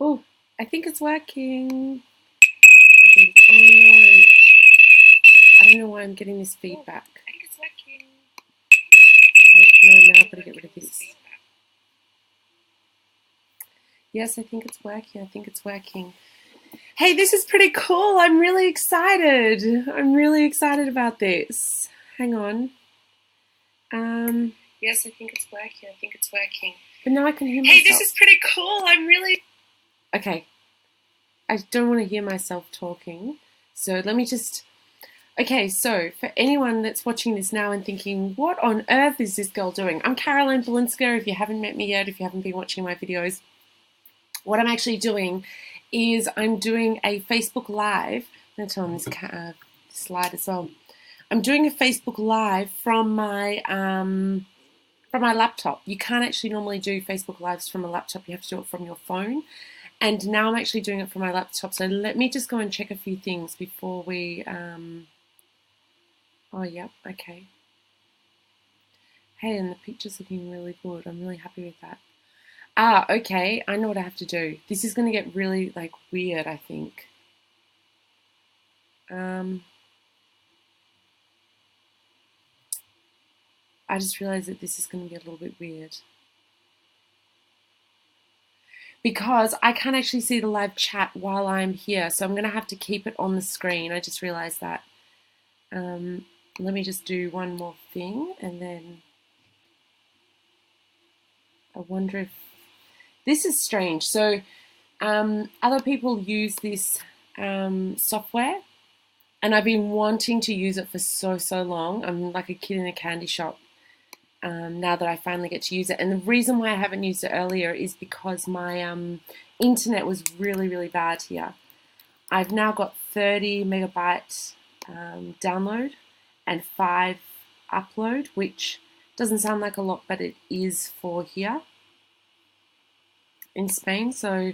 Oh, I think it's working. Oh no. I don't know why I'm getting this feedback. I think it's working. Okay, no, now I've got to get rid of this. Yes, I think it's working. I think it's working. Hey, this is pretty cool. I'm really excited. I'm really excited about this. Hang on. Yes, I think it's working. I think it's working. But now I can hear myself. Hey, this is pretty cool. I'm really... Okay. I don't want to hear myself talking. So let me just... Okay, so for anyone that's watching this now and thinking, what on earth is this girl doing? I'm Caroline Valinska. If you haven't met me yet, if you haven't been watching my videos, what I'm actually doing is I'm doing a Facebook Live. I'm going to turn on this slide as well. I'm doing a Facebook Live from my laptop. You can't actually normally do Facebook Lives from a laptop. You have to do it from your phone. And now I'm actually doing it from my laptop. So let me just go and check a few things before we... Oh, yeah, okay. Hey, and the picture's looking really good. I'm really happy with that. Ah, okay, I know what I have to do. This is going to get really, like, weird, I think. I just realized that this is going to be a little bit weird. Because I can't actually see the live chat while I'm here, so I'm going to have to keep it on the screen. I just realized that. Let me just do one more thing, and then I wonder if... This is strange. So other people use this software, and I've been wanting to use it for so long. I'm like a kid in a candy shop now that I finally get to use it. And the reason why I haven't used it earlier is because my internet was really bad here. I've now got 30 megabytes download and 5 upload, which doesn't sound like a lot, but it is for here in Spain. So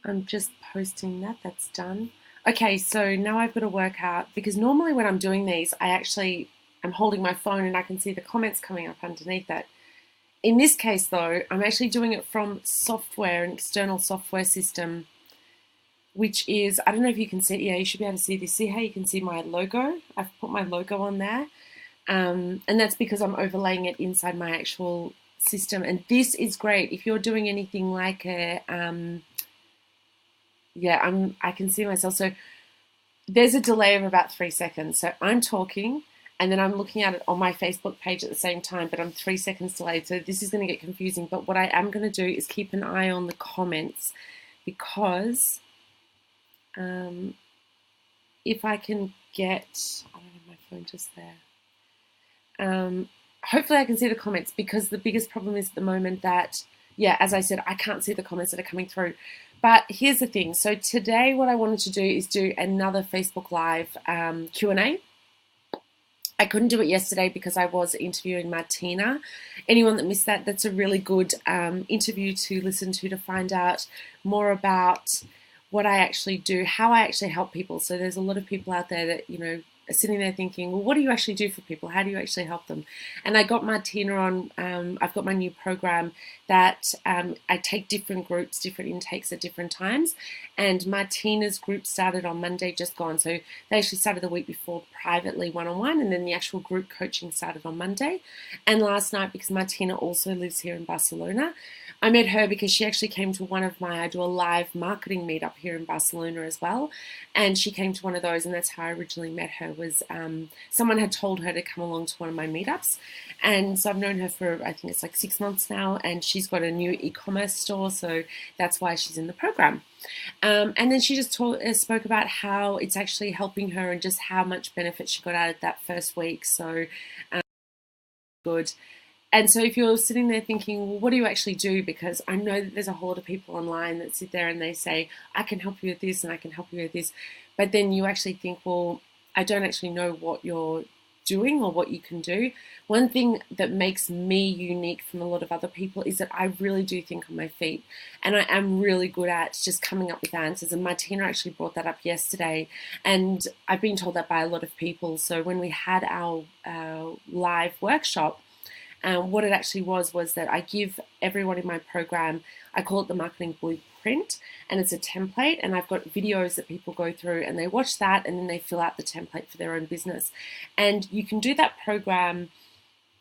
I'm just posting that. That's done. Okay, so now I've got to work out, because normally when I'm doing these, I'm holding my phone and I can see the comments coming up underneath that. In this case, though, I'm actually doing it from software, an external software system, which is, I don't know if you can see, yeah, you should be able to see this. See how you can see my logo? I've put my logo on there. And that's because I'm overlaying it inside my actual system. And this is great. If you're doing anything like a, I can see myself. So there's a delay of about 3 seconds. So I'm talking and then I'm looking at it on my Facebook page at the same time, but I'm 3 seconds delayed. So this is going to get confusing. But what I am going to do is keep an eye on the comments, because if I can get, I don't have my phone just there. Hopefully I can see the comments, because the biggest problem is at the moment that, yeah, as I said, I can't see the comments that are coming through. But here's the thing. So today what I wanted to do is do another Facebook Live Q&A. I couldn't do it yesterday because I was interviewing Martina. Anyone that missed that, that's a really good interview to listen to find out more about what I actually do, how I actually help people. So there's a lot of people out there that, you know, are sitting there thinking, well, what do you actually do for people? How do you actually help them? And I got Martina on, I've got my new program that I take different groups, different intakes at different times. And Martina's group started on Monday, just gone. So they actually started the week before privately one-on-one, and then the actual group coaching started on Monday. And last night, because Martina also lives here in Barcelona, I met her because she actually came to one of I do a live marketing meetup here in Barcelona as well. And she came to one of those, and that's how I originally met her, was someone had told her to come along to one of my meetups. And so I've known her for, I think it's like 6 months now, and she's got a new e-commerce store, so that's why she's in the program. And then she just spoke about how it's actually helping her and just how much benefit she got out of that first week. So good. And so if you're sitting there thinking, well, what do you actually do? Because I know that there's a whole lot of people online that sit there and they say, I can help you with this and I can help you with this. But then you actually think, well, I don't actually know what you're doing or what you can do. One thing that makes me unique from a lot of other people is that I really do think on my feet, and I am really good at just coming up with answers. And Martina actually brought that up yesterday, and I've been told that by a lot of people. So when we had our live workshop, what it actually was that I give everyone in my program, I call it the marketing blueprint, and it's a template, and I've got videos that people go through and they watch that and then they fill out the template for their own business. And you can do that program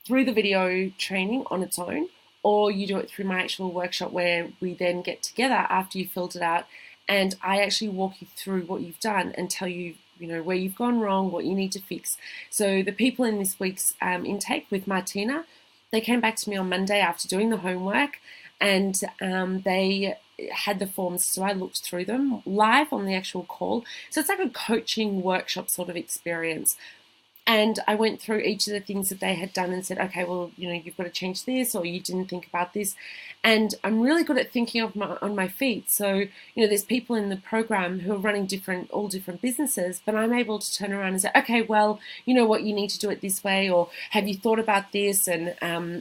through the video training on its own, or you do it through my actual workshop where we then get together after you filled it out and I actually walk you through what you've done and tell you, where you've gone wrong, what you need to fix. So the people in this week's intake with Martina, they came back to me on Monday after doing the homework, and they had the forms, so I looked through them live on the actual call. So it's like a coaching workshop sort of experience. And I went through each of the things that they had done and said, okay, well, you've got to change this, or you didn't think about this. And I'm really good at thinking on my feet. So, there's people in the program who are running all different businesses, but I'm able to turn around and say, okay, well, you know what, you need to do it this way, or have you thought about this? And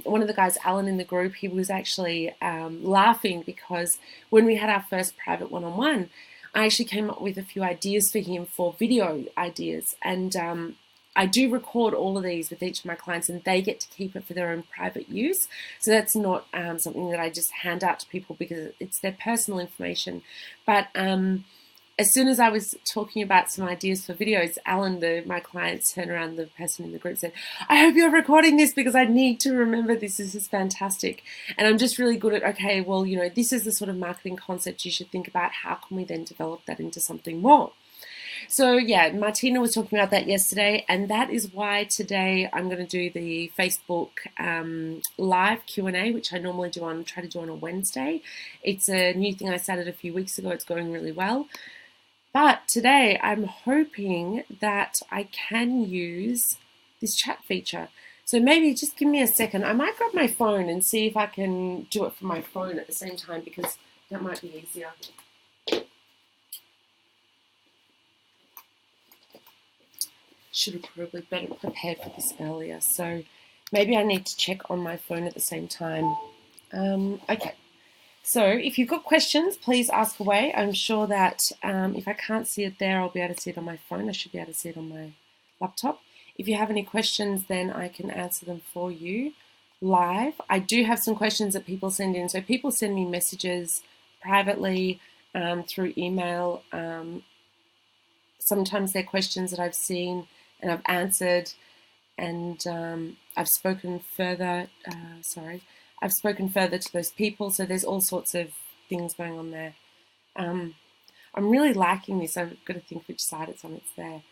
one of the guys, Alan, in the group, he was actually laughing because when we had our first private one-on-one, I actually came up with a few ideas for him for video ideas. And I do record all of these with each of my clients, and they get to keep it for their own private use. So that's not something that I just hand out to people because it's their personal information. But as soon as I was talking about some ideas for videos, Alan, my client, turned around, the person in the group said, I hope you're recording this because I need to remember this. This is fantastic. And I'm just really good at, okay, well, this is the sort of marketing concept you should think about. How can we then develop that into something more? So yeah, Martina was talking about that yesterday, and that is why today I'm going to do the Facebook live Q&A, which I normally try to do on a Wednesday. It's a new thing I started a few weeks ago. It's going really well. But today I'm hoping that I can use this chat feature. So maybe just give me a second. I might grab my phone and see if I can do it from my phone at the same time, because that might be easier. Should have probably better prepared for this earlier, so maybe I need to check on my phone at the same time. Okay, so if you've got questions, please ask away. I'm sure that if I can't see it there, I'll be able to see it on my phone. I should be able to see it on my laptop. If you have any questions, then I can answer them for you live. I do have some questions that people send in. So people send me messages privately through email. Sometimes they're questions that I've seen and I've answered, and I've spoken further. I've spoken further to those people. So there's all sorts of things going on there. I'm really liking this. I've got to think which side it's on. It's there.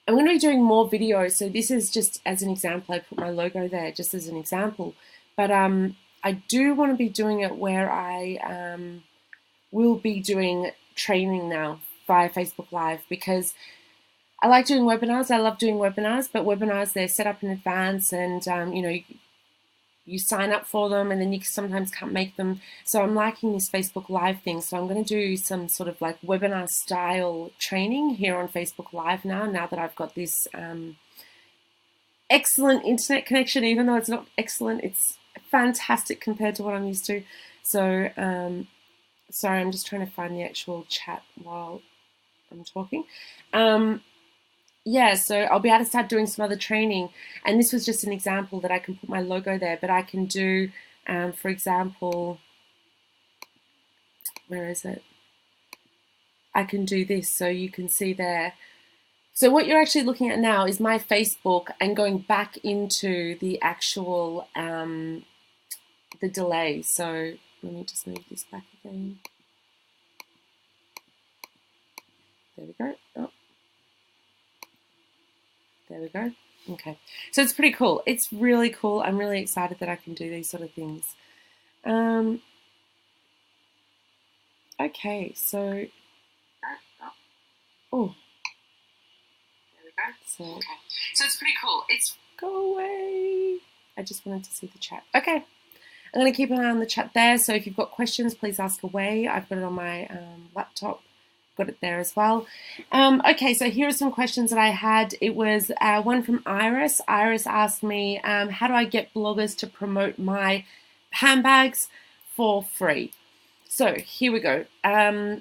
I'm going to be doing more videos. So this is just as an example. I put my logo there just as an example. But I do want to be doing it where I will be doing training now via Facebook Live, because I like doing webinars. I love doing webinars, but webinars, they're set up in advance, and you sign up for them and then you sometimes can't make them. So I'm liking this Facebook Live thing. So I'm going to do some sort of like webinar style training here on Facebook Live now that I've got this excellent internet connection. Even though it's not excellent, it's fantastic compared to what I'm used to. So sorry, I'm just trying to find the actual chat while I'm talking. Yeah, so I'll be able to start doing some other training, and this was just an example that I can put my logo there, but I can do, for example, where is it? I can do this, so you can see there. So what you're actually looking at now is my Facebook, and going back into the actual, the delay. So let me just move this back again. There we go. Oh. There we go. Okay. So it's pretty cool. It's really cool. I'm really excited that I can do these sort of things. Okay, so... Oh. There we go. So, okay. So it's pretty cool. It's... Go away. I just wanted to see the chat. Okay. I'm going to keep an eye on the chat there. So if you've got questions, please ask away. I've got it on my laptop. Got it there as well. Okay, so here are some questions that I had. It was one from Iris. Iris asked me, how do I get bloggers to promote my handbags for free? So here we go.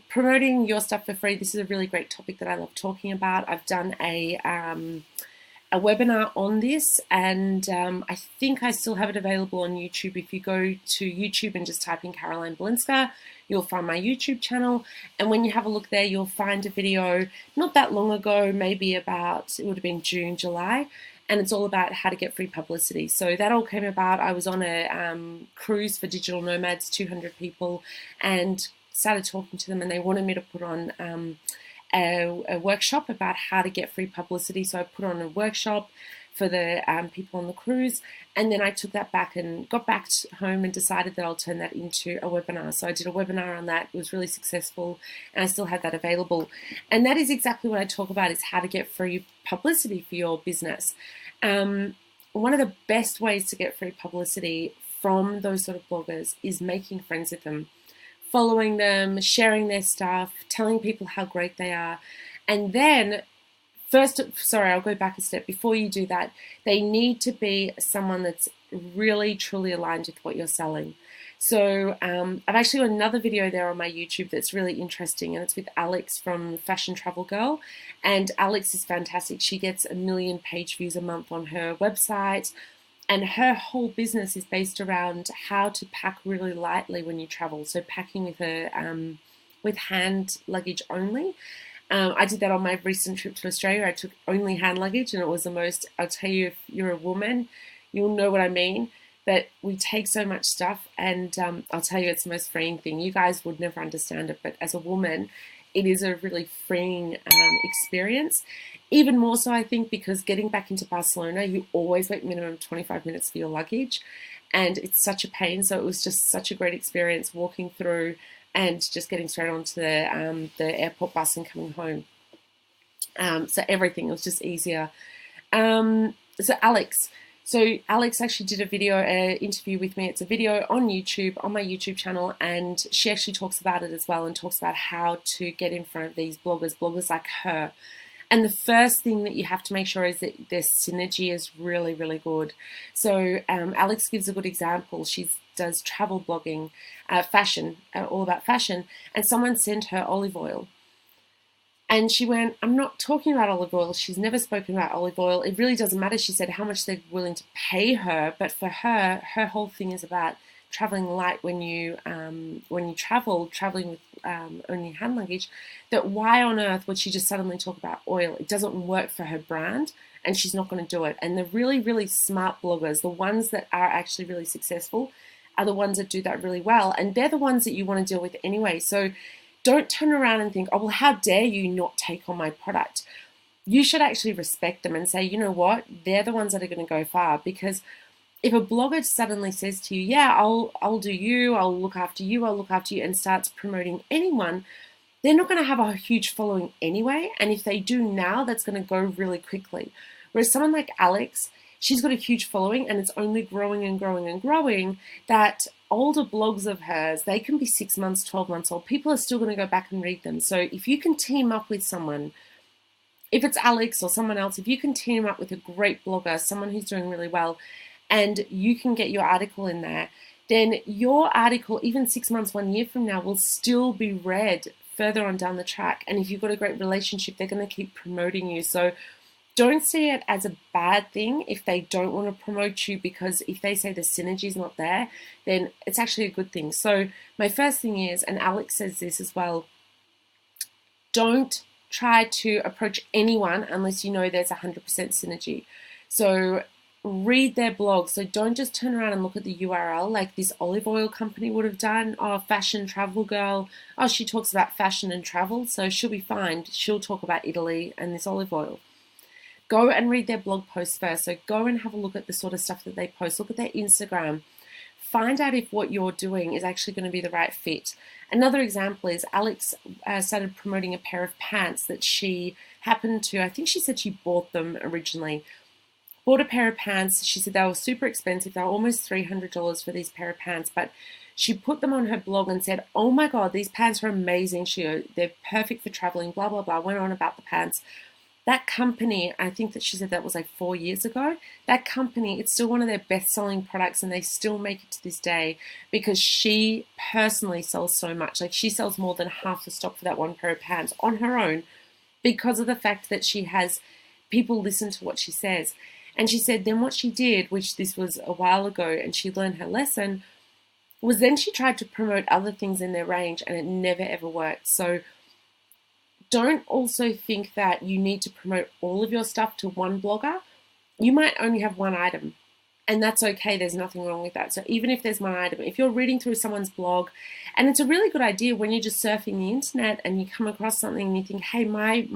Promoting your stuff for free. This is a really great topic that I love talking about. I've done a a webinar on this, and I think I still have it available on YouTube. If you go to YouTube and just type in Caroline Blinska, you'll find my YouTube channel, and when you have a look there, you'll find a video not that long ago, maybe about, it would have been June, July, and it's all about how to get free publicity. So that all came about. I was on a cruise for digital nomads, 200 people, and started talking to them, and they wanted me to put on a workshop about how to get free publicity. So I put on a workshop for the people on the cruise, and then I took that back and got back home and decided that I'll turn that into a webinar. So I did a webinar on that. It was really successful, and I still have that available. And that is exactly what I talk about, is how to get free publicity for your business. One of the best ways to get free publicity from those sort of bloggers is making friends with them, following them, sharing their stuff, telling people how great they are. And then I'll go back a step. Before you do that, they need to be someone that's really, truly aligned with what you're selling. So I've actually got another video there on my YouTube that's really interesting, and it's with Alex from Fashion Travel Girl. And Alex is fantastic. She gets 1 million page views a month on her website, and her whole business is based around how to pack really lightly when you travel. So packing with hand luggage only. I did that on my recent trip to Australia. I took only hand luggage, and it was the most, I'll tell you, if you're a woman, you'll know what I mean, that we take so much stuff, and I'll tell you, it's the most freeing thing. You guys would never understand it, but as a woman, it is a really freeing experience. Even more so, I think, because getting back into Barcelona, you always wait minimum 25 minutes for your luggage, and it's such a pain. So it was just such a great experience walking through and just getting straight onto the airport bus and coming home. So everything was just easier. So Alex actually did a video interview with me. It's a video on YouTube, on my YouTube channel, and she actually talks about it as well, and talks about how to get in front of these bloggers like her. And the first thing that you have to make sure is that their synergy is really, really good. So Alex gives a good example. She does travel blogging, fashion, all about fashion, and someone sent her olive oil. And she went, I'm not talking about olive oil. She's never spoken about olive oil. It really doesn't matter, she said, how much they're willing to pay her. But for her, her whole thing is about traveling light when you traveling with only hand luggage. That why on earth would she just suddenly talk about oil? It doesn't work for her brand, and she's not going to do it. And the really, really smart bloggers, the ones that are actually really successful, are the ones that do that really well. And they're the ones that you want to deal with anyway. So don't turn around and think, oh, well, how dare you not take on my product? You should actually respect them and say, you know what? They're the ones that are going to go far. Because if a blogger suddenly says to you, yeah, I'll do you, I'll look after you, and starts promoting anyone, they're not going to have a huge following anyway. And if they do now, that's going to go really quickly. Whereas someone like Alex, she's got a huge following, and it's only growing and growing and growing, that older blogs of hers, they can be 6 months, 12 months old. People are still going to go back and read them. So if you can team up with someone, if it's Alex or someone else, if you can team up with a great blogger, someone who's doing really well, and you can get your article in there, then your article, even 6 months, 1 year from now, will still be read further on down the track. And if you've got a great relationship, they're going to keep promoting you. So don't see it as a bad thing if they don't want to promote you, because if they say the synergy is not there, then it's actually a good thing. So my first thing is, and Alex says this as well, don't try to approach anyone unless you know there's 100% synergy. So read their blog. So don't just turn around and look at the URL like this olive oil company would have done. Oh, Fashion Travel Girl. Oh, she talks about fashion and travel, so she'll be fine. She'll talk about Italy and this olive oil. Go and read their blog posts first. So go and have a look at the sort of stuff that they post. Look at their Instagram. Find out if what you're doing is actually going to be the right fit. Another example is Alex started promoting a pair of pants that she happened to, I think she said she bought them originally. Bought a pair of pants. She said they were super expensive. They were almost $300 for these pair of pants. But she put them on her blog and said, oh my God, these pants are amazing. They're perfect for traveling, blah, blah, blah. Went on about the pants. That company, I think that she said that was like 4 years ago. That company, it's still one of their best-selling products, and they still make it to this day because she personally sells so much. Like, she sells more than half the stock for that one pair of pants on her own because of the fact that she has people listen to what she says. And she said then what she did, which this was a while ago, and she learned her lesson, was then she tried to promote other things in their range, and it never ever worked. So don't also think that you need to promote all of your stuff to one blogger. You might only have one item, and that's okay. There's nothing wrong with that. So even if there's one item, if you're reading through someone's blog, and it's a really good idea when you're just surfing the internet and you come across something and you think, hey, my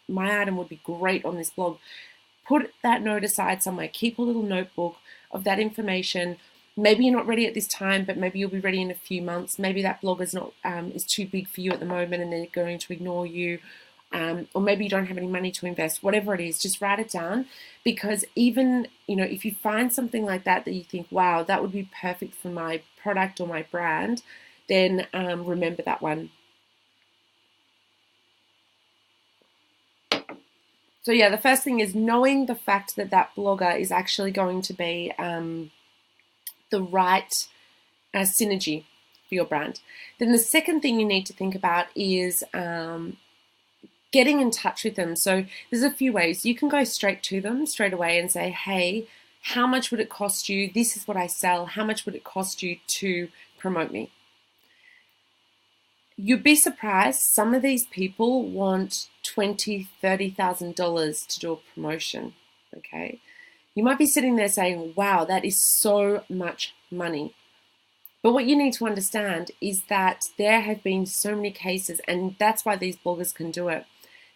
item would be great on this blog. Put that note aside somewhere. Keep a little notebook of that information. Maybe you're not ready at this time, but maybe you'll be ready in a few months. Maybe that blog is not is too big for you at the moment, and they're going to ignore you. Or maybe you don't have any money to invest. Whatever it is, just write it down, because even if you find something like that you think, wow, that would be perfect for my product or my brand, then remember that one. So yeah, the first thing is knowing the fact that that blogger is actually going to be the right synergy for your brand. Then the second thing you need to think about is getting in touch with them. So there's a few ways. You can go straight to them straight away and say, hey, how much would it cost you? This is what I sell. How much would it cost you to promote me? You'd be surprised. Some of these people want $20,000, $30,000 to do a promotion. Okay. You might be sitting there saying, wow, that is so much money. But what you need to understand is that there have been so many cases, and that's why these bloggers can do it.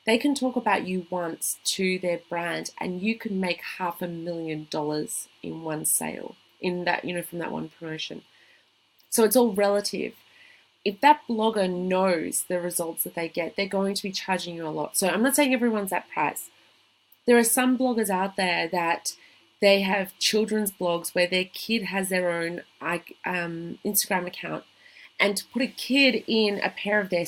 They can talk about you once to their brand, and you can make $500,000 in one sale in that, from that one promotion. So it's all relative. If that blogger knows the results that they get, they're going to be charging you a lot. So I'm not saying everyone's that price. There are some bloggers out there that they have children's blogs where their kid has their own Instagram account, and to put a kid in a pair of their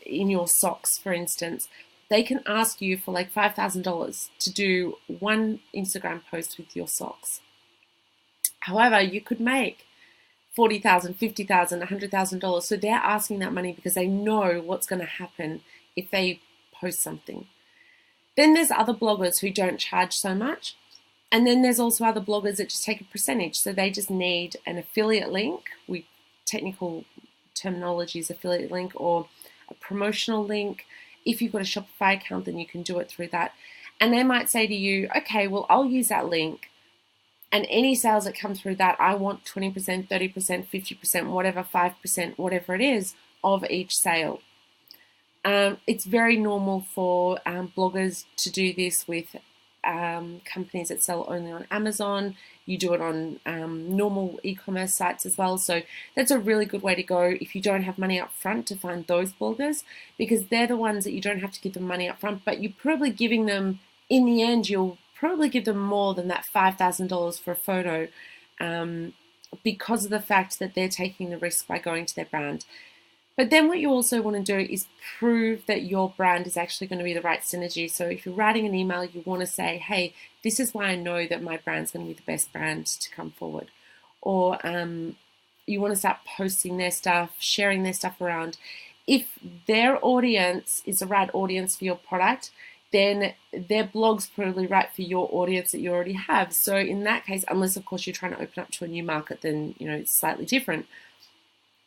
in your socks, for instance, they can ask you for like $5,000 to do one Instagram post with your socks. However, you could make $40,000, $50,000, $100,000. So they're asking that money because they know what's going to happen if they post something. Then there's other bloggers who don't charge so much. And then there's also other bloggers that just take a percentage. So they just need an affiliate link. Technical terminology is affiliate link, or a promotional link. If you've got a Shopify account, then you can do it through that. And they might say to you, okay, well, I'll use that link. And any sales that come through that, I want 20%, 30%, 50%, whatever, 5%, whatever it is, of each sale. It's very normal for bloggers to do this with companies that sell only on Amazon. You do it on normal e-commerce sites as well. So that's a really good way to go if you don't have money up front, to find those bloggers, because they're the ones that you don't have to give them money up front, but you're probably giving them, in the end, you'll probably give them more than that $5,000 for a photo, because of the fact that they're taking the risk by going to their brand. But then what you also want to do is prove that your brand is actually going to be the right synergy. So if you're writing an email, you want to say, hey, this is why I know that my brand's going to be the best brand to come forward. Or you want to start posting their stuff, sharing their stuff around. If their audience is the right audience for your product, then their blog's probably right for your audience that you already have. So in that case, unless of course you're trying to open up to a new market, then it's slightly different.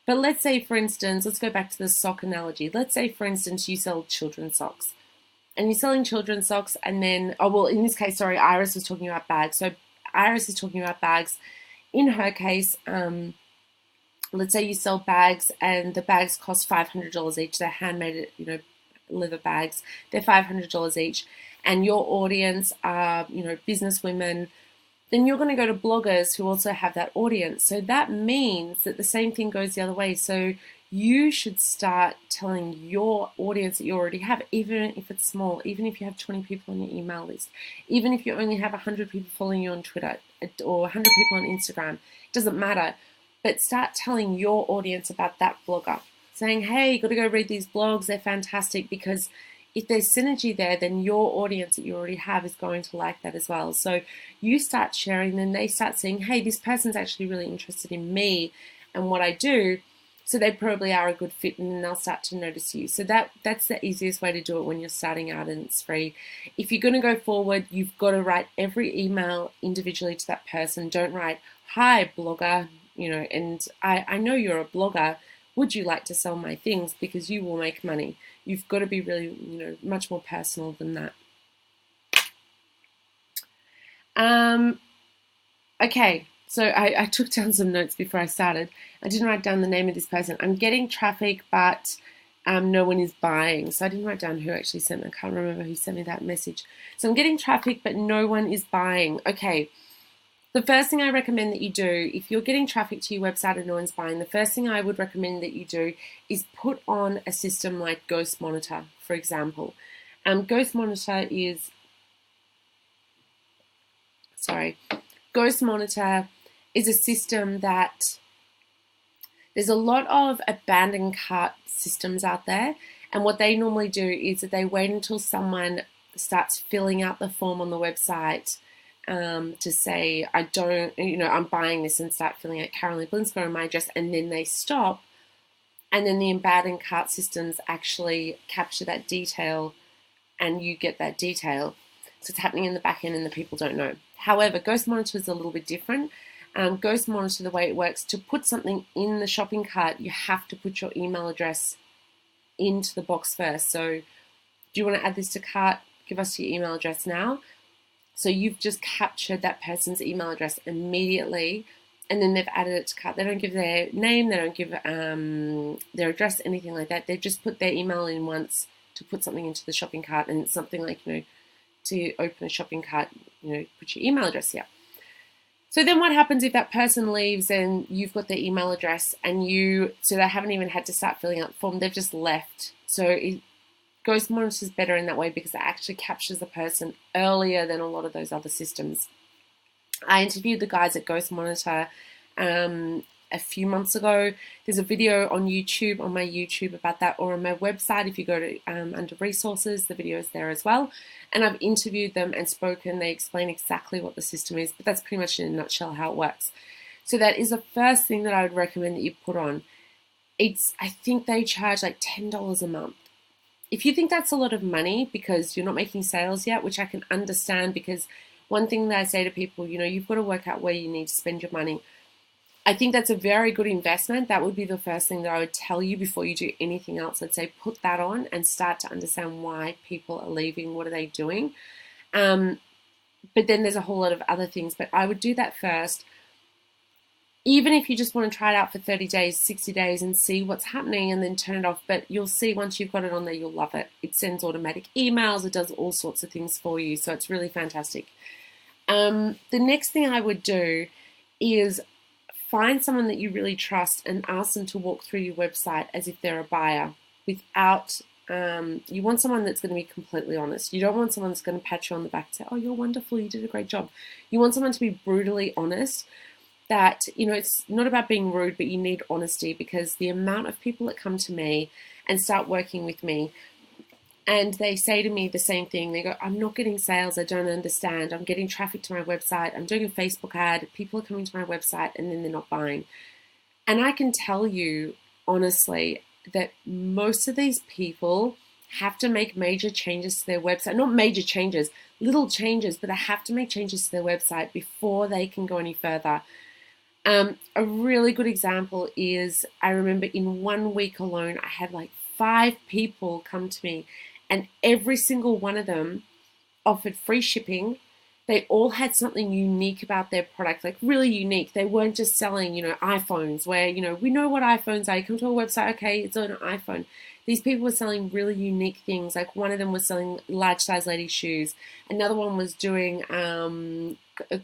But let's say, for instance, let's go back to the sock analogy. Let's say, for instance, you sell children's socks. And you're selling children's socks, and then, in this case, sorry, Iris was talking about bags. So Iris is talking about bags. In her case, let's say you sell bags, and the bags cost $500 each. They're handmade, leather bags. They're $500 each. And your audience are, business women. Then you're going to go to bloggers who also have that audience. So that means that the same thing goes the other way. So you should start telling your audience that you already have, even if it's small, even if you have 20 people on your email list, even if you only have 100 people following you on Twitter or 100 people on Instagram, it doesn't matter. But start telling your audience about that blogger, saying, hey, you got to go read these blogs. They're fantastic, because if there's synergy there, then your audience that you already have is going to like that as well. So you start sharing, then they start saying, hey, this person's actually really interested in me and what I do. So they probably are a good fit, and then they'll start to notice you. So that's the easiest way to do it when you're starting out and it's free. If you're going to go forward, you've got to write every email individually to that person. Don't write, "Hi, blogger, and I know you're a blogger. Would you like to sell my things?" Because you will make money. You've got to be really, much more personal than that. Okay, so I took down some notes before I started. I didn't write down the name of this person. I'm getting traffic, but no one is buying. So I didn't write down who actually sent me. I can't remember who sent me that message. So I'm getting traffic, but no one is buying. Okay, the first thing I recommend that you do, if you're getting traffic to your website and no one's buying, the first thing I would recommend that you do is put on a system like Ghost Monitor, for example. Ghost Monitor is a system that there's a lot of abandoned cart systems out there, and what they normally do is that they wait until someone starts filling out the form on the website to say, I'm buying this, and start filling out Carolyn Blinsko and my address, and then they stop, and then the abandoned cart systems actually capture that detail and you get that detail. So it's happening in the back end and the people don't know. However, Ghost Monitor is a little bit different. Ghost Monitor, the way it works, to put something in the shopping cart, you have to put your email address into the box first. So do you want to add this to cart? Give us your email address now. So you've just captured that person's email address immediately, and then they've added it to cart. They don't give their name, they don't give their address, anything like that. They've just put their email in once to put something into the shopping cart, and it's something like, to open a shopping cart, put your email address here. So then what happens if that person leaves and you've got their email address so they haven't even had to start filling out the form, they've just left. So Ghost Monitor is better in that way because it actually captures the person earlier than a lot of those other systems. I interviewed the guys at Ghost Monitor a few months ago. There's a video on YouTube, on my YouTube, about that, or on my website. If you go to under resources, the video is there as well. And I've interviewed them and spoken. They explain exactly what the system is, but that's pretty much in a nutshell how it works. So that is the first thing that I would recommend that you put on. I think they charge like $10 a month. If you think that's a lot of money because you're not making sales yet, which I can understand, because one thing that I say to people, you've got to work out where you need to spend your money. I think that's a very good investment. That would be the first thing that I would tell you before you do anything else. I'd say put that on and start to understand why people are leaving. What are they doing? But then there's a whole lot of other things. But I would do that first. Even if you just want to try it out for 30 days, 60 days and see what's happening and then turn it off. But you'll see once you've got it on there, you'll love it. It sends automatic emails. It does all sorts of things for you. So it's really fantastic. The next thing I would do is find someone that you really trust and ask them to walk through your website as if they're a buyer without, you want someone that's going to be completely honest. You don't want someone that's going to pat you on the back and say, "Oh, you're wonderful, you did a great job." You want someone to be brutally honest, that, it's not about being rude, but you need honesty, because the amount of people that come to me and start working with me and they say to me the same thing. They go, "I'm not getting sales. I don't understand. I'm getting traffic to my website. I'm doing a Facebook ad. People are coming to my website and then they're not buying." And I can tell you honestly that most of these people have to make major changes to their website. Not major changes, little changes, but they have to make changes to their website before they can go any further. A really good example is, I remember in 1 week alone, I had like 5 people come to me, and every single one of them offered free shipping. They all had something unique about their product, like really unique. They weren't just selling, iPhones, where, we know what iPhones are. You come to a website, okay, it's on an iPhone. These people were selling really unique things. Like one of them was selling large size lady shoes. Another one was doing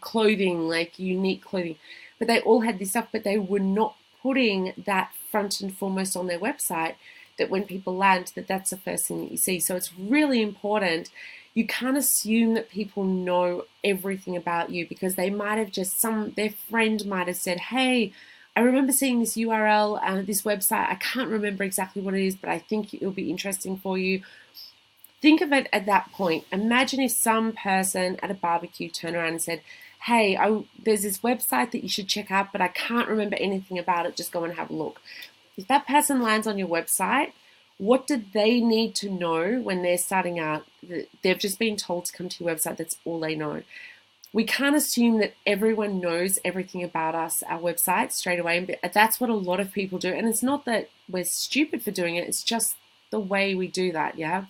clothing, like unique clothing. But they all had this stuff, but they were not putting that front and foremost on their website, that when people land, that's the first thing that you see. So it's really important. You can't assume that people know everything about you, because they might have their friend might have said, "Hey, I remember seeing this URL, this website. I can't remember exactly what it is, but I think it'll be interesting for you." Think of it at that point. Imagine if some person at a barbecue turned around and said, "Hey, there's this website that you should check out, but I can't remember anything about it. Just go and have a look." if that person lands on your website, what do they need to know when they're starting out? They've just been told to come to your website. That's all they know. We can't assume that everyone knows everything about us, our website, straight away. But that's what a lot of people do. And it's not that we're stupid for doing it. It's just the way we do that, yeah?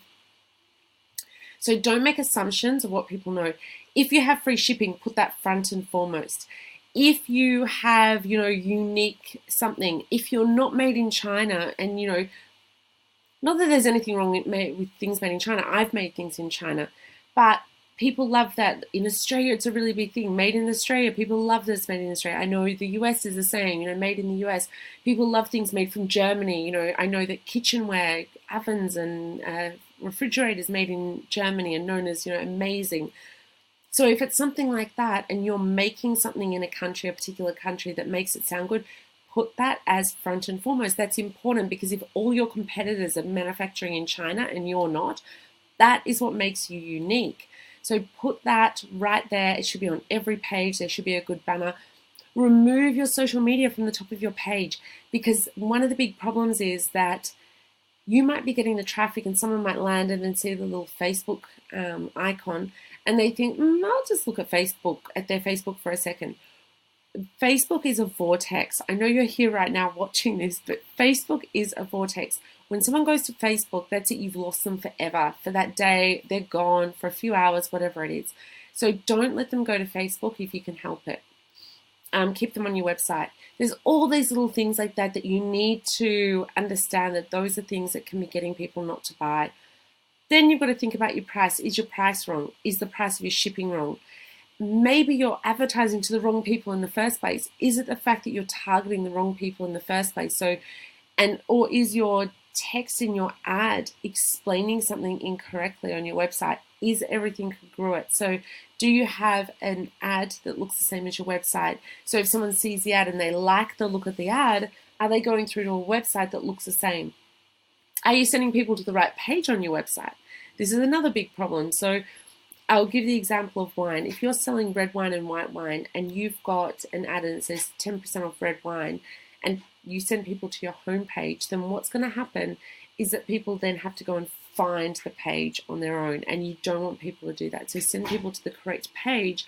So don't make assumptions of what people know. If you have free shipping, put that front and foremost. If you have, unique something, if you're not made in China and, not that there's anything wrong with things made in China. I've made things in China, but people love that. In Australia, it's a really big thing. Made in Australia, people love that it's made in Australia. I know the US is the same, made in the US. People love things made from Germany. I know that kitchenware, ovens and refrigerators made in Germany are known as, amazing. So if it's something like that and you're making something in a particular country that makes it sound good, put that as front and foremost. That's important because if all your competitors are manufacturing in China and you're not, that is what makes you unique. So put that right there. It should be on every page. There should be a good banner. Remove your social media from the top of your page because one of the big problems is that you might be getting the traffic and someone might land and then see the little Facebook icon and they think, I'll just look at their Facebook for a second. Facebook is a vortex. I know you're here right now watching this, but Facebook is a vortex. When someone goes to Facebook, that's it. You've lost them forever. For that day, they're gone for a few hours, whatever it is. So don't let them go to Facebook if you can help it. Keep them on your website. There's all these little things like that you need to understand that those are things that can be getting people not to buy. Then you've got to think about your price. Is your price wrong? Is the price of your shipping wrong? Maybe you're advertising to the wrong people in the first place. Is it the fact that you're targeting the wrong people in the first place? Or is your text in your ad explaining something incorrectly on your website? Is everything congruent? So do you have an ad that looks the same as your website? So if someone sees the ad and they like the look of the ad, are they going through to a website that looks the same? Are you sending people to the right page on your website? This is another big problem. So I'll give the example of wine. If you're selling red wine and white wine and you've got an ad and it says 10% off red wine and you send people to your homepage, then what's going to happen is that people then have to go and find the page on their own, and you don't want people to do that. So send people to the correct page.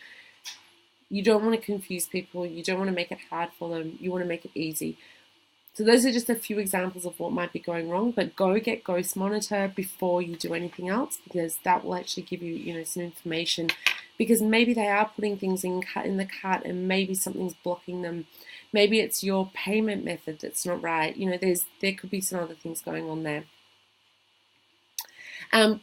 You don't want to confuse people. You don't want to make it hard for them. You want to make it easy. So those are just a few examples of what might be going wrong, but go get Ghost Monitor before you do anything else because that will actually give you, some information because maybe they are putting things in the cart and maybe something's blocking them. Maybe it's your payment method that's not right. There could be some other things going on there.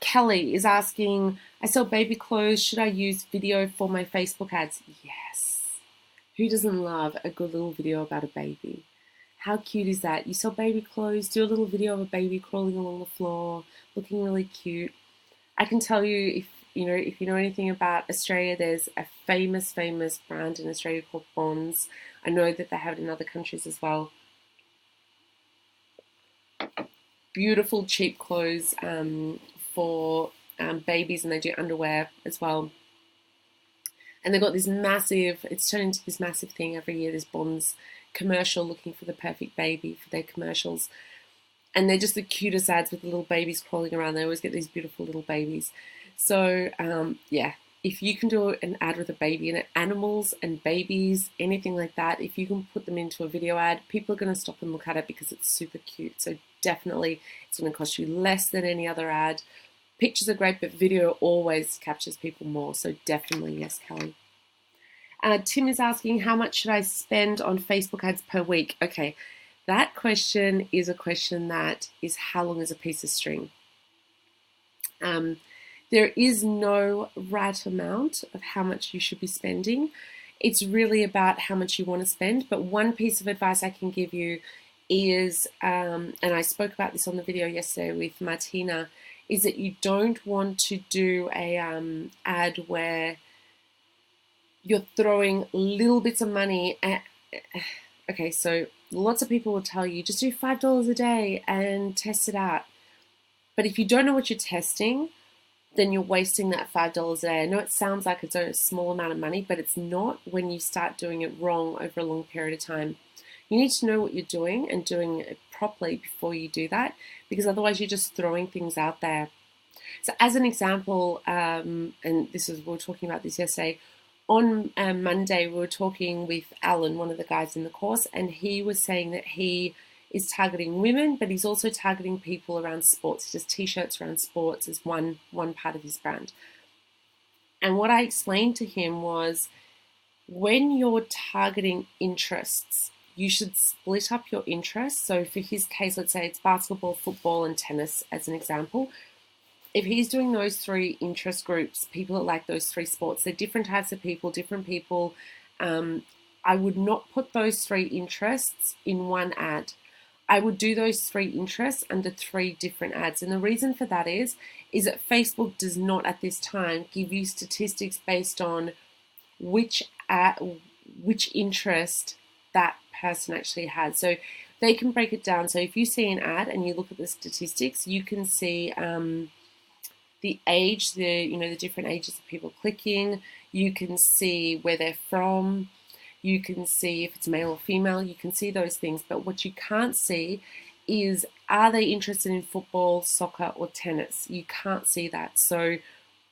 Kelly is asking, I sell baby clothes. Should I use video for my Facebook ads? Yes. Who doesn't love a good little video about a baby? How cute is that? You sell baby clothes, do a little video of a baby crawling along the floor, looking really cute. I can tell you, if you know anything about Australia, there's a famous brand in Australia called Bonds. I know that they have it in other countries as well. Beautiful, cheap clothes for babies, and they do underwear as well. And they've got this it's turned into this massive thing every year, this Bonds commercial looking for the perfect baby for their commercials. And they're just the cutest ads with the little babies crawling around. They always get these beautiful little babies. So, if you can do an ad with a baby in it, animals and babies, anything like that, if you can put them into a video ad, people are going to stop and look at it because it's super cute. So definitely it's going to cost you less than any other ad. Pictures are great, but video always captures people more. So definitely, yes, Kelly. Tim is asking, how much should I spend on Facebook ads per week? Okay, that question is a question that is how long is a piece of string? There is no right amount of how much you should be spending. It's really about how much you want to spend. But one piece of advice I can give you is, and I spoke about this on the video yesterday with Martina, is that you don't want to do a ad where you're throwing little bits of money at, okay, so lots of people will tell you, just do $5 a day and test it out. But if you don't know what you're testing, then you're wasting that $5 a day. I know it sounds like it's a small amount of money, but it's not when you start doing it wrong over a long period of time. You need to know what you're doing and doing it properly before you do that, because otherwise you're just throwing things out there. So as an example, and we were talking about this yesterday, on Monday we were talking with Alan, one of the guys in the course, and he was saying that he is targeting women, but he's also targeting people around sports, just t-shirts around sports as one part of his brand. And what I explained to him was, when you're targeting interests, you should split up your interests. So for his case, let's say it's basketball, football, and tennis as an example. If he's doing those 3 interest groups, people that like those 3 sports, they're different types of people, different people. I would not put those 3 interests in one ad. I would do those 3 interests under 3 different ads. And the reason for that is that Facebook does not at this time give you statistics based on which interest that person actually has. So they can break it down. So if you see an ad and you look at the statistics, you can see the age, the different ages of people clicking. You can see where they're from. You can see if it's male or female. You can see those things. But what you can't see is, are they interested in football, soccer, or tennis? You can't see that. So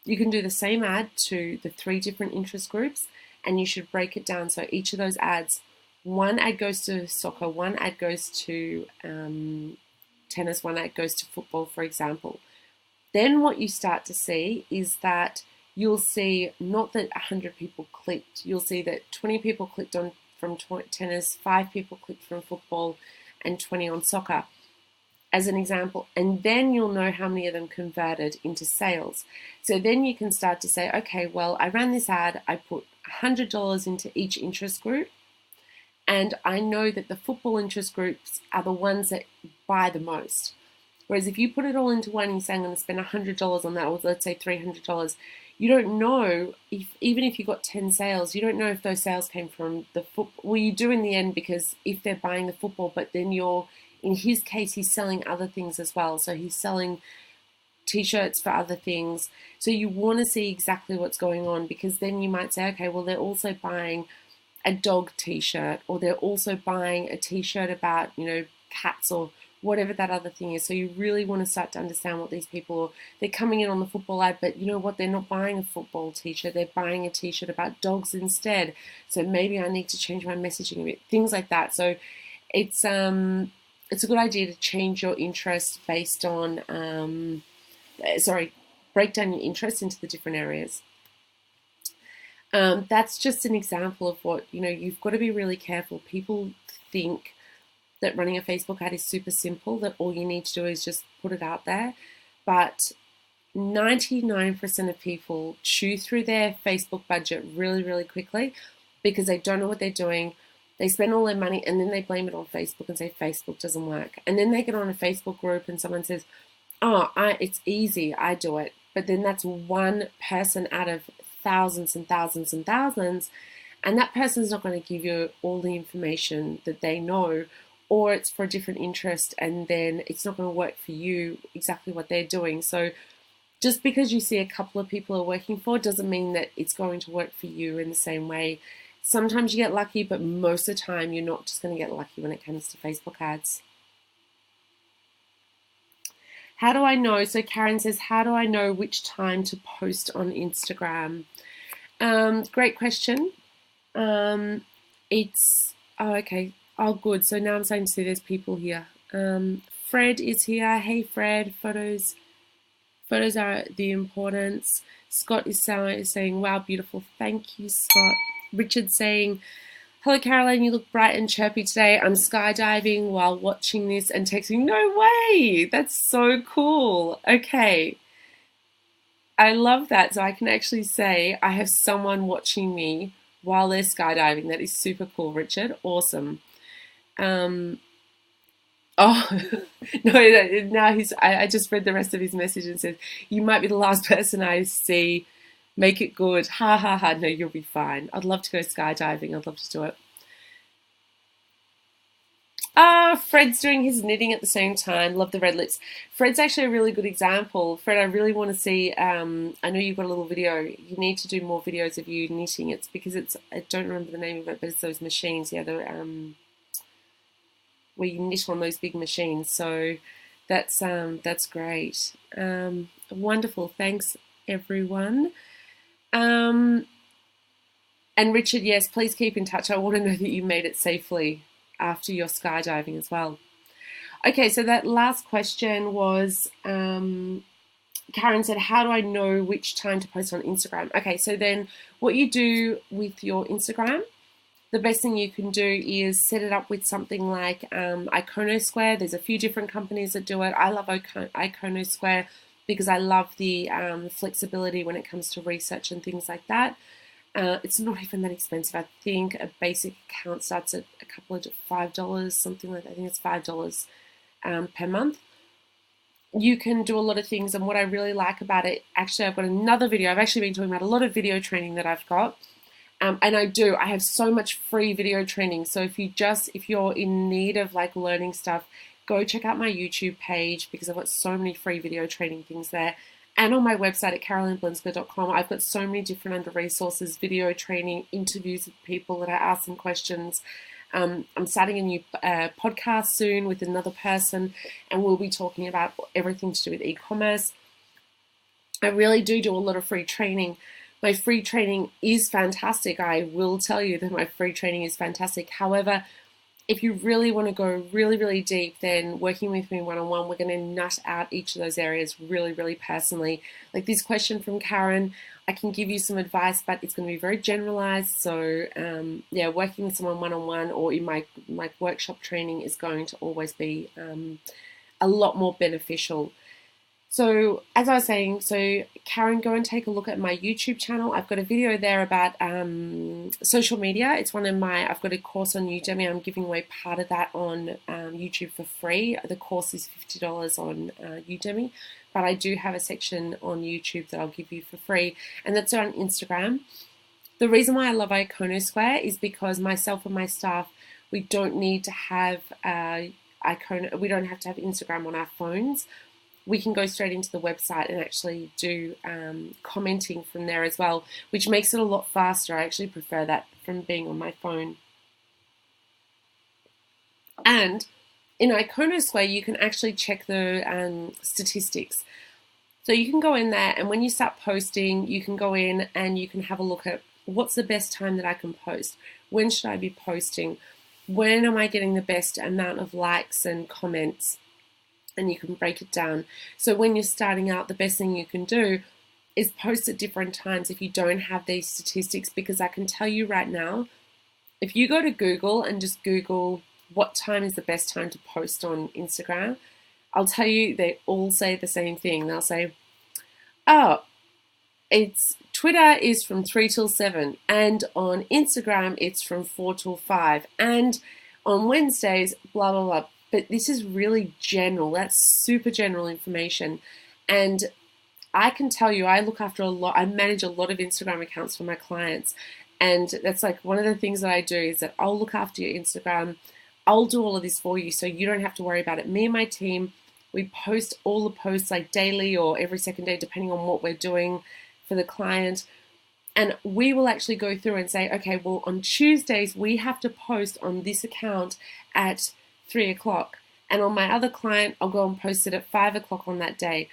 you can do the same ad to the 3 different interest groups, and you should break it down. So each of those ads, one ad goes to soccer, one ad goes to tennis, one ad goes to football, for example. Then what you start to see is that you'll see not that 100 people clicked, you'll see that 20 people clicked on from tennis, 5 people clicked from football, and 20 on soccer, as an example. And then you'll know how many of them converted into sales. So then you can start to say, okay, well, I ran this ad, I put $100 into each interest group, and I know that the football interest groups are the ones that buy the most. Whereas if you put it all into one and you say, I'm going to spend $100 on that, or let's say $300, you don't know, even if you got 10 sales, you don't know if those sales came from the football. Well, you do in the end, because if they're buying the football, but then in his case, he's selling other things as well. So he's selling t-shirts for other things. So you want to see exactly what's going on, because then you might say, okay, well, they're also buying a dog t-shirt, or they're also buying a t-shirt about, cats, or whatever that other thing is. So you really want to start to understand what these people are. They're coming in on the football ad, but you know what? They're not buying a football t-shirt. They're buying a t-shirt about dogs instead. So maybe I need to change my messaging a bit. Things like that. So it's a good idea to change your interest based on, break down your interest into the different areas. That's just an example of what, you've got to be really careful. People think that running a Facebook ad is super simple, that all you need to do is just put it out there. But 99% of people chew through their Facebook budget really, really quickly, because they don't know what they're doing. They spend all their money and then they blame it on Facebook and say Facebook doesn't work. And then they get on a Facebook group and someone says, it's easy, I do it. But then that's one person out of thousands and thousands and thousands. And that person's not going to give you all the information that they know, or it's for a different interest, and then it's not going to work for you exactly what they're doing. So just because you see a couple of people are working for doesn't mean that it's going to work for you in the same way. Sometimes you get lucky, but most of the time you're not just going to get lucky when it comes to Facebook ads. How do I know? So Karen says, how do I know which time to post on Instagram? Great question. Okay. Oh, good. So now I'm starting to see there's people here. Fred is here. Hey, Fred. Photos are the importance. Scott is saying, wow, beautiful. Thank you, Scott. Richard saying, hello, Caroline. You look bright and chirpy today. I'm skydiving while watching this and texting. No way. That's so cool. Okay. I love that. So I can actually say I have someone watching me while they're skydiving. That is super cool, Richard. Awesome. No, now I just read the rest of his message and says, you might be the last person I see. Make it good. Ha ha ha. No, you'll be fine. I'd love to go skydiving. I'd love to do it. Fred's doing his knitting at the same time. Love the red lips. Fred's actually a really good example. Fred, I really want to see, I know you've got a little video. You need to do more videos of you knitting. It's because I don't remember the name of it, but it's those machines. Yeah, where you knit on those big machines. So that's great. Wonderful. Thanks, everyone. And Richard, yes, please keep in touch. I want to know that you made it safely after your skydiving as well. Okay, so that last question was Karen said, how do I know which time to post on Instagram? Okay, so then what you do with your Instagram, the best thing you can do is set it up with something like Iconosquare. There's a few different companies that do it. I love Iconosquare because I love the flexibility when it comes to research and things like that. It's not even that expensive. I think a basic account starts at a couple of $5, something like that. I think it's $5 per month. You can do a lot of things, and what I really like about it, actually, I've got another video. I've actually been talking about a lot of video training that I've got, and I have so much free video training. So if you're in need of like learning stuff, go check out my YouTube page because I've got so many free video training things there. And on my website at carolineblinsker.com, I've got so many different under resources, video training, interviews with people that I ask them questions. I'm starting a new podcast soon with another person, and we'll be talking about everything to do with e-commerce. I really do a lot of free training. My free training is fantastic. I will tell you that my free training is fantastic. However, if you really want to go really, really deep, then working with me one-on-one, we're going to nut out each of those areas really, really personally. Like this question from Karen, I can give you some advice, but it's going to be very generalized. So yeah, working with someone one-on-one or in my workshop training is going to always be a lot more beneficial. So as I was saying, so Karen, go and take a look at my YouTube channel. I've got a video there about social media. It's I've got a course on Udemy. I'm giving away part of that on YouTube for free. The course is $50 on Udemy, but I do have a section on YouTube that I'll give you for free, and that's on Instagram. The reason why I love Iconosquare is because myself and my staff, we don't need to have we don't have to have Instagram on our phones. We can go straight into the website and actually do commenting from there as well, which makes it a lot faster. I actually prefer that from being on my phone. And in Iconosquare, you can actually check the statistics. So you can go in there, and when you start posting, you can go in and you can have a look at what's the best time that I can post. When should I be posting? When am I getting the best amount of likes and comments? And you can break it down. So when you're starting out, the best thing you can do is post at different times if you don't have these statistics, because I can tell you right now, if you go to Google and just Google what time is the best time to post on Instagram, I'll tell you, they all say the same thing. They'll say, oh, Twitter is from 3 till 7, and on Instagram it's from 4 till 5, and on Wednesdays, blah, blah, blah. But this is really general. That's super general information. And I can tell you, I manage a lot of Instagram accounts for my clients. And that's like one of the things that I do is that I'll look after your Instagram. I'll do all of this for you so you don't have to worry about it. Me and my team, we post all the posts like daily or every second day, depending on what we're doing for the client. And we will actually go through and say, okay, well, on Tuesdays, we have to post on this account at 3 o'clock, and on my other client I'll go and post it at 5 o'clock on that day.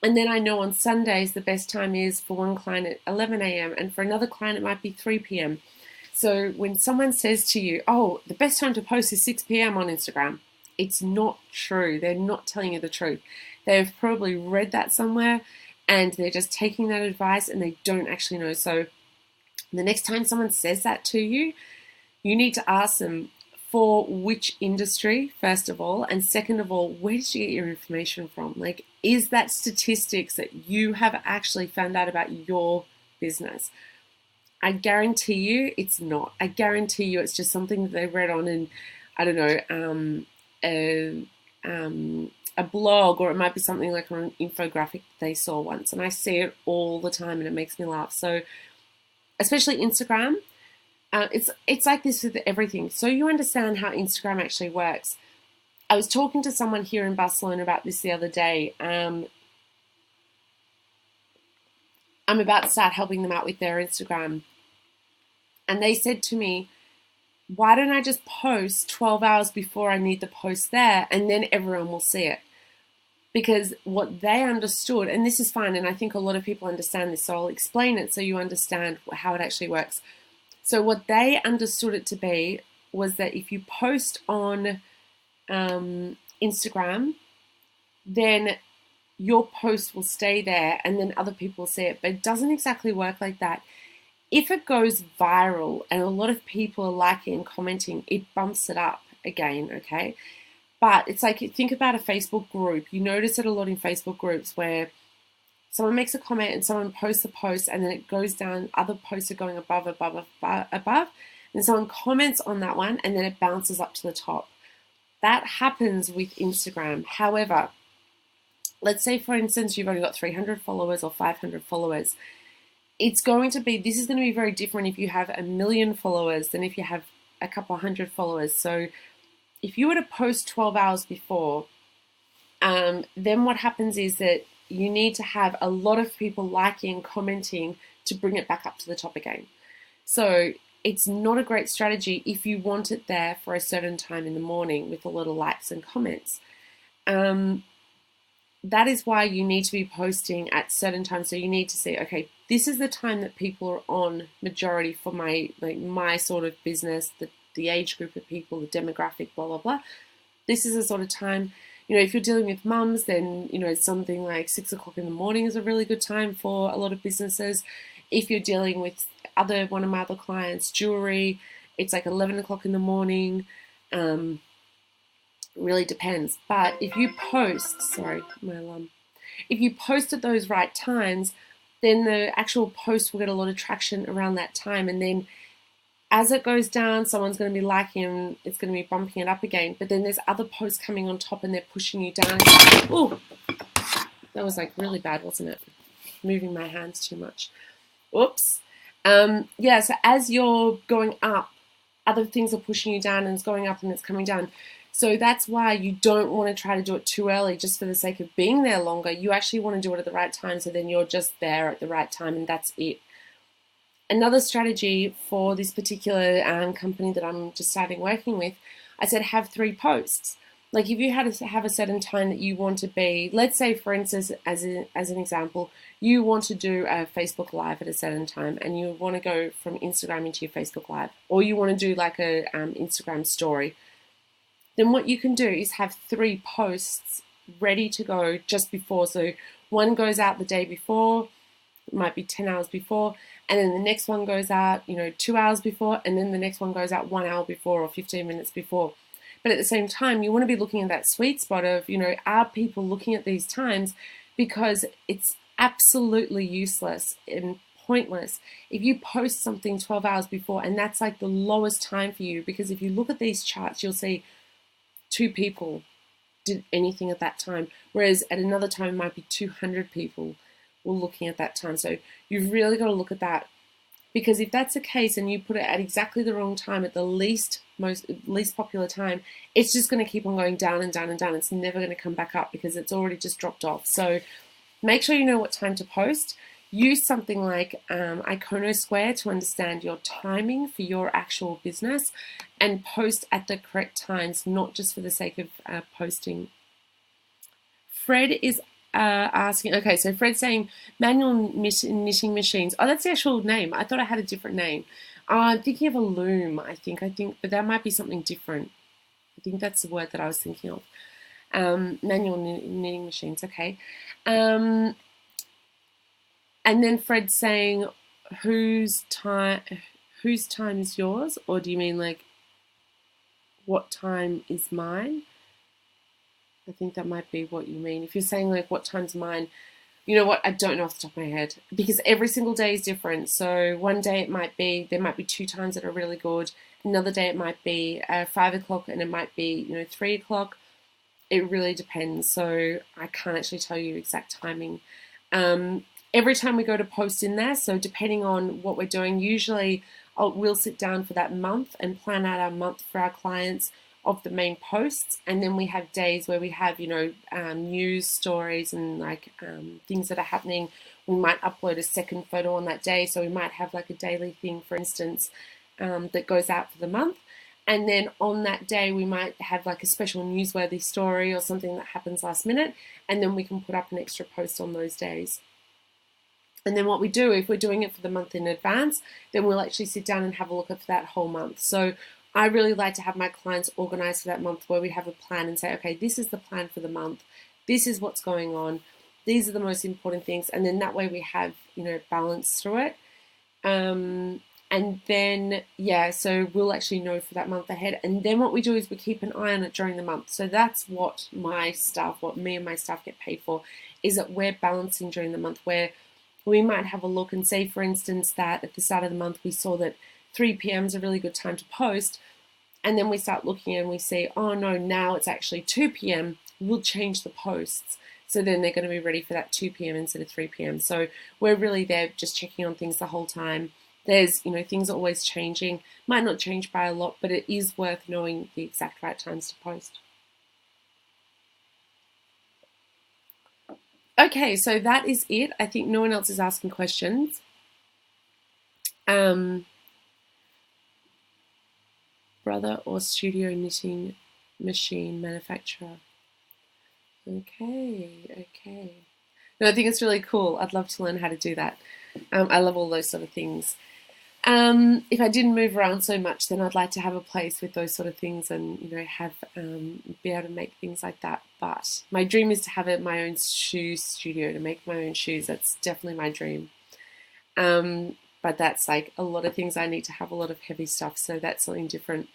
And then I know on Sundays the best time is for one client at 11 a.m. and for another client it might be 3 p.m. So when someone says to you, oh, the best time to post is 6 p.m. on Instagram, it's not true. They're not telling you the truth. They've probably read that somewhere and they're just taking that advice and they don't actually know. So the next time someone says that to you, you need to ask them, for which industry, first of all, and second of all, where did you get your information from? Like, is that statistics that you have actually found out about your business? I guarantee you it's not. I guarantee you it's just something that they read on in, I don't know, a blog, or it might be something like on an infographic they saw once. And I see it all the time and it makes me laugh. So, especially Instagram, it's like this with everything. So you understand how Instagram actually works. I was talking to someone here in Barcelona about this the other day. I'm about to start helping them out with their Instagram. And they said to me, why don't I just post 12 hours before I need the post there, and then everyone will see it? Because what they understood, and this is fine, and I think a lot of people understand this, so I'll explain it so you understand how it actually works. So what they understood it to be was that if you post on Instagram, then your post will stay there and then other people see it. But it doesn't exactly work like that. If it goes viral and a lot of people are liking and commenting, it bumps it up again, okay? But it's like, think about a Facebook group. You notice it a lot in Facebook groups where someone makes a comment and someone posts a post and then it goes down, other posts are going above, and someone comments on that one and then it bounces up to the top. That happens with Instagram. However, let's say, for instance, you've only got 300 followers or 500 followers. This is going to be very different if you have 1 million followers than if you have a couple hundred followers. So if you were to post 12 hours before, then what happens is that you need to have a lot of people liking, commenting to bring it back up to the top again. So it's not a great strategy if you want it there for a certain time in the morning with a lot of likes and comments. That is why you need to be posting at certain times. So you need to say, okay, this is the time that people are on majority for my sort of business, the age group of people, the demographic, blah, blah, blah. This is the sort of time, if you're dealing with mums, then, something like 6 o'clock in the morning is a really good time for a lot of businesses. If you're dealing with one of my other clients, jewelry, it's like 11 o'clock in the morning. Really depends. But if you post, if you post at those right times, then the actual post will get a lot of traction around that time. And then as it goes down, someone's going to be liking and it's going to be bumping it up again. But then there's other posts coming on top and they're pushing you down. Oh, that was like really bad, wasn't it? Moving my hands too much. Oops. So as you're going up, other things are pushing you down and it's going up and it's coming down. So that's why you don't want to try to do it too early just for the sake of being there longer. You actually want to do it at the right time, so then you're just there at the right time and that's it. Another strategy for this particular company that I'm just starting working with, I said have 3 posts. Like if you had to have a certain time that you want to be, let's say for instance, as an example, you want to do a Facebook Live at a certain time and you want to go from Instagram into your Facebook Live, or you want to do like a Instagram story. Then what you can do is have 3 posts ready to go just before. So one goes out the day before, it might be 10 hours before, and then the next one goes out, 2 hours before, and then the next one goes out 1 hour before or 15 minutes before. But at the same time, you want to be looking at that sweet spot of, are people looking at these times? Because it's absolutely useless and pointless if you post something 12 hours before and that's like the lowest time for you, because if you look at these charts, you'll see 2 people did anything at that time, whereas at another time it might be 200 people were looking at that time. So you've really got to look at that, because if that's the case and you put it at exactly the wrong time, at the least popular time, it's just going to keep on going down and down and down. It's never going to come back up because it's already just dropped off. So make sure you know what time to post. Use something like eCommerce to understand your timing for your actual business and post at the correct times, not just for the sake of posting. Fred is asking, okay, so Fred's saying manual knitting machines. Oh, that's the actual name. I thought I had a different name. I'm thinking of a loom, I think, but that might be something different. I think that's the word that I was thinking of. Manual knitting machines, okay. And then Fred's saying, whose time is yours? Or do you mean like, what time is mine? I think that might be what you mean. If you're saying like, what time's mine? You know what? I don't know off the top of my head, because every single day is different. So one day there might be 2 times that are really good. Another day it might be 5 o'clock and it might be, 3 o'clock. It really depends. So I can't actually tell you exact timing. Every time we go to post in there, so depending on what we're doing, usually we'll sit down for that month and plan out our month for our clients of the main posts, and then we have days where we have news stories and like things that are happening. We might upload a second photo on that day, so we might have like a daily thing, for instance, that goes out for the month. And then on that day, we might have like a special newsworthy story or something that happens last minute. And then we can put up an extra post on those days. And then what we do, if we're doing it for the month in advance, then we'll actually sit down and have a look at that whole month. So I really like to have my clients organized for that month where we have a plan and say, okay, this is the plan for the month. This is what's going on. These are the most important things. And then that way we have, balance through it. And then, so we'll actually know for that month ahead. And then what we do is we keep an eye on it during the month. So that's what what me and my staff get paid for, is that we're balancing during the month, where we might have a look and say, for instance, that at the start of the month, we saw that 3 p.m. is a really good time to post. And then we start looking and we see, oh no, now it's actually 2 p.m. We'll change the posts. So then they're going to be ready for that 2 p.m. instead of 3 p.m. So we're really there just checking on things the whole time. There's, things are always changing. Might not change by a lot, but it is worth knowing the exact right times to post. Okay, so that is it. I think no one else is asking questions. Brother or studio knitting machine manufacturer. Okay. No, I think it's really cool. I'd love to learn how to do that. I love all those sort of things. If I didn't move around so much, then I'd like to have a place with those sort of things and, be able to make things like that. But my dream is to have my own shoe studio, to make my own shoes. That's definitely my dream. But that's like a lot of things I need to have, a lot of heavy stuff. So that's something different.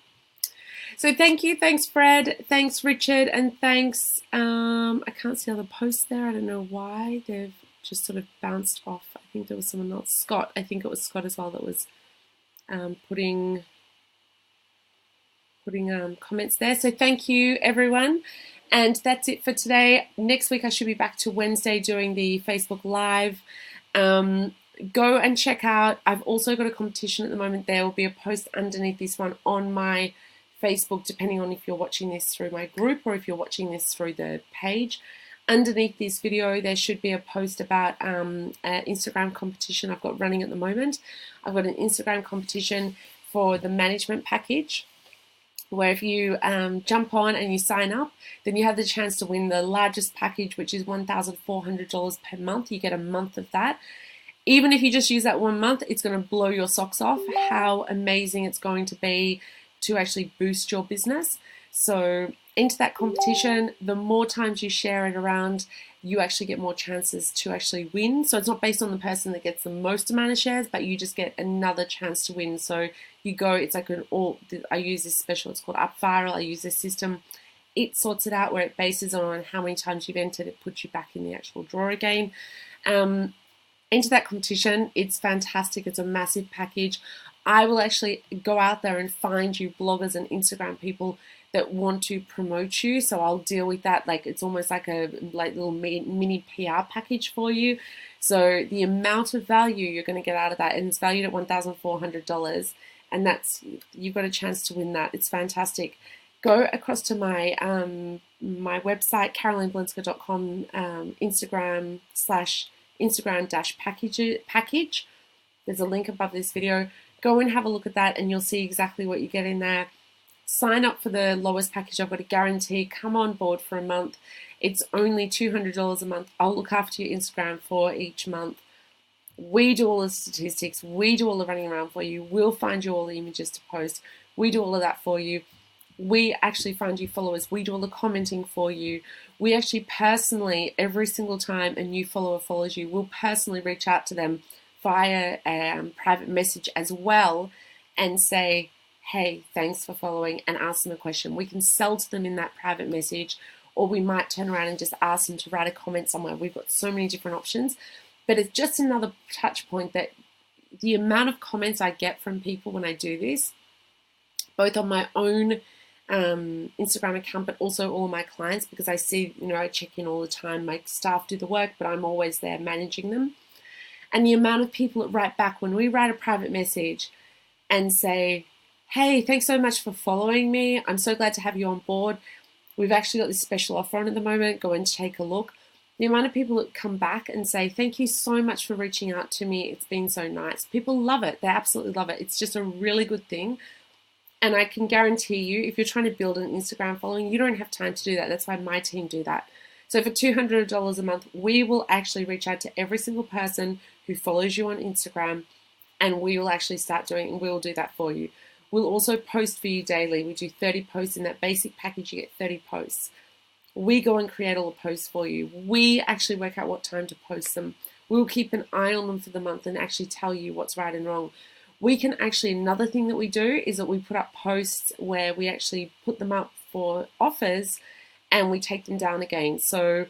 So thank you. Thanks, Fred. Thanks, Richard. And thanks. I can't see other posts there. I don't know why. They've just sort of bounced off. I think there was someone else. Scott. I think it was Scott as well that was putting comments there. So thank you, everyone. And that's it for today. Next week I should be back to Wednesday doing the Facebook Live. Go and check out. I've also got a competition at the moment. There will be a post underneath this one on my Facebook, depending on if you're watching this through my group or if you're watching this through the page. Underneath this video, there should be a post about an Instagram competition I've got running at the moment. I've got an Instagram competition for the management package, where if you jump on and you sign up, then you have the chance to win the largest package, which is $1,400 per month. You get a month of that. Even if you just use that 1 month, it's going to blow your socks off how amazing it's going to be to actually boost your business. So into that competition, the more times you share it around, you actually get more chances to actually win. So it's not based on the person that gets the most amount of shares, but you just get another chance to win. So you go, it's like I use this special, it's called UpViral. I use this system. It sorts it out where it bases on how many times you've entered. It puts you back in the actual draw again. Into that competition, it's fantastic. It's a massive package. I will actually go out there and find you bloggers and Instagram people that want to promote you. So I'll deal with that. Like it's almost like a little mini PR package for you. So the amount of value you're going to get out of that, and it's valued at $1,400, and that's, you've got a chance to win that. It's fantastic. Go across to my my website, carolineblinska.com, Instagram/Instagram-package. There's a link above this video. Go and have a look at that and you'll see exactly what you get in there. Sign up for the lowest package. I've got a guarantee. Come on board for a month. It's only $200 a month. I'll look after your Instagram for each month. We do all the statistics. We do all the running around for you. We'll find you all the images to post. We do all of that for you. We actually find you followers. We do all the commenting for you. We actually personally, every single time a new follower follows you, we'll personally reach out to them via a private message as well and say, hey, thanks for following, and ask them a question. We can sell to them in that private message, or we might turn around and just ask them to write a comment somewhere. We've got so many different options, but it's just another touch point that the amount of comments I get from people when I do this, both on my own Instagram account, but also all of my clients, because I see, I check in all the time. My staff do the work, but I'm always there managing them. And the amount of people that write back when we write a private message and say, hey, thanks so much for following me. I'm so glad to have you on board. We've actually got this special offer on at the moment. Go and take a look. The amount of people that come back and say, thank you so much for reaching out to me. It's been so nice. People love it. They absolutely love it. It's just a really good thing. And I can guarantee you, if you're trying to build an Instagram following, you don't have time to do that. That's why my team do that. So for $200 a month, we will actually reach out to every single person who follows you on Instagram, and we will actually start doing it, and we will do that for you. We'll also post for you daily. We do 30 posts in that basic package. You get 30 posts. We go and create all the posts for you. We actually work out what time to post them. We'll keep an eye on them for the month and actually tell you what's right and wrong. We can actually, another thing that we do is that we put up posts where we actually put them up for offers and we take them down again. So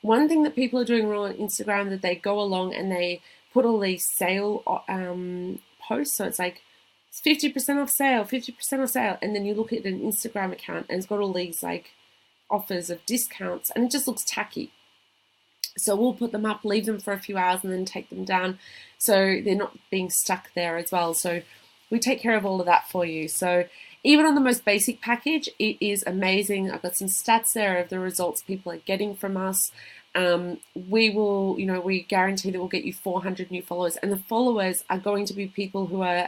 one thing that people are doing wrong on Instagram, that they go along and they put all these sale posts. So it's like 50% off sale, 50% off sale. And then you look at an Instagram account and it's got all these like offers of discounts and it just looks tacky. So we'll put them up, leave them for a few hours and then take them down so they're not being stuck there as well. So we take care of all of that for you. So even on the most basic package, it is amazing. I've got some stats there of the results people are getting from us. We will, we guarantee that we'll get you 400 new followers, and the followers are going to be people who are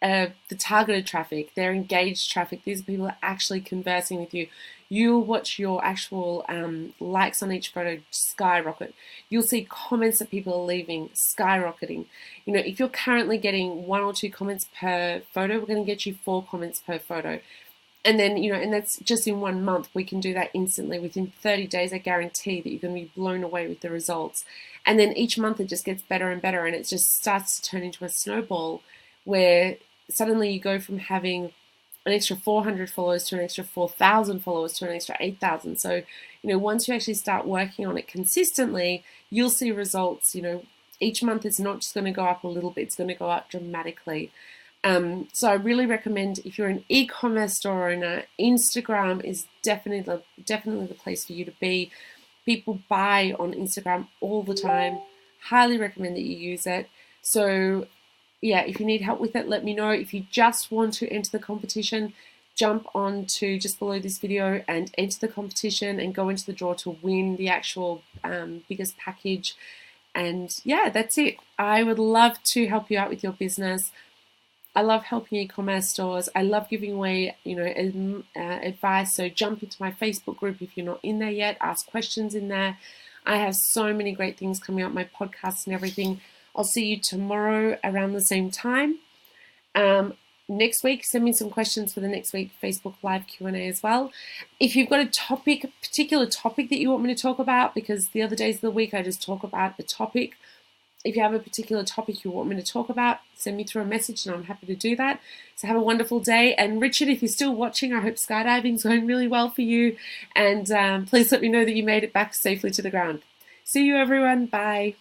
the targeted traffic. They're engaged traffic. These are people that are actually conversing with you. You'll watch your actual likes on each photo skyrocket. You'll see comments that people are leaving skyrocketing. If you're currently getting 1 or 2 comments per photo, we're going to get you 4 comments per photo. And then, and that's just in 1 month. We can do that instantly. Within 30 days, I guarantee that you're going to be blown away with the results. And then each month it just gets better and better, and it just starts to turn into a snowball where suddenly you go from having an extra 400 followers to an extra 4,000 followers to an extra 8,000. So, once you actually start working on it consistently, you'll see results. Each month it's not just going to go up a little bit, it's going to go up dramatically. So I really recommend, if you're an e-commerce store owner, Instagram is definitely the place for you to be. People buy on Instagram all the time. Highly recommend that you use it. So yeah, if you need help with it, let me know. If you just want to enter the competition, jump on to just below this video and enter the competition and go into the draw to win the actual biggest package. And yeah, that's it. I would love to help you out with your business. I love helping e-commerce stores. I love giving away, advice. So jump into my Facebook group if you're not in there yet. Ask questions in there. I have so many great things coming up, my podcasts and everything. I'll see you tomorrow around the same time. Next week, send me some questions for the next week Facebook Live Q&A as well. If you've got a particular topic that you want me to talk about, because the other days of the week I just talk about the topic. If you have a particular topic you want me to talk about, send me through a message and I'm happy to do that. So have a wonderful day. And Richard, if you're still watching, I hope skydiving's going really well for you. And please let me know that you made it back safely to the ground. See you everyone. Bye.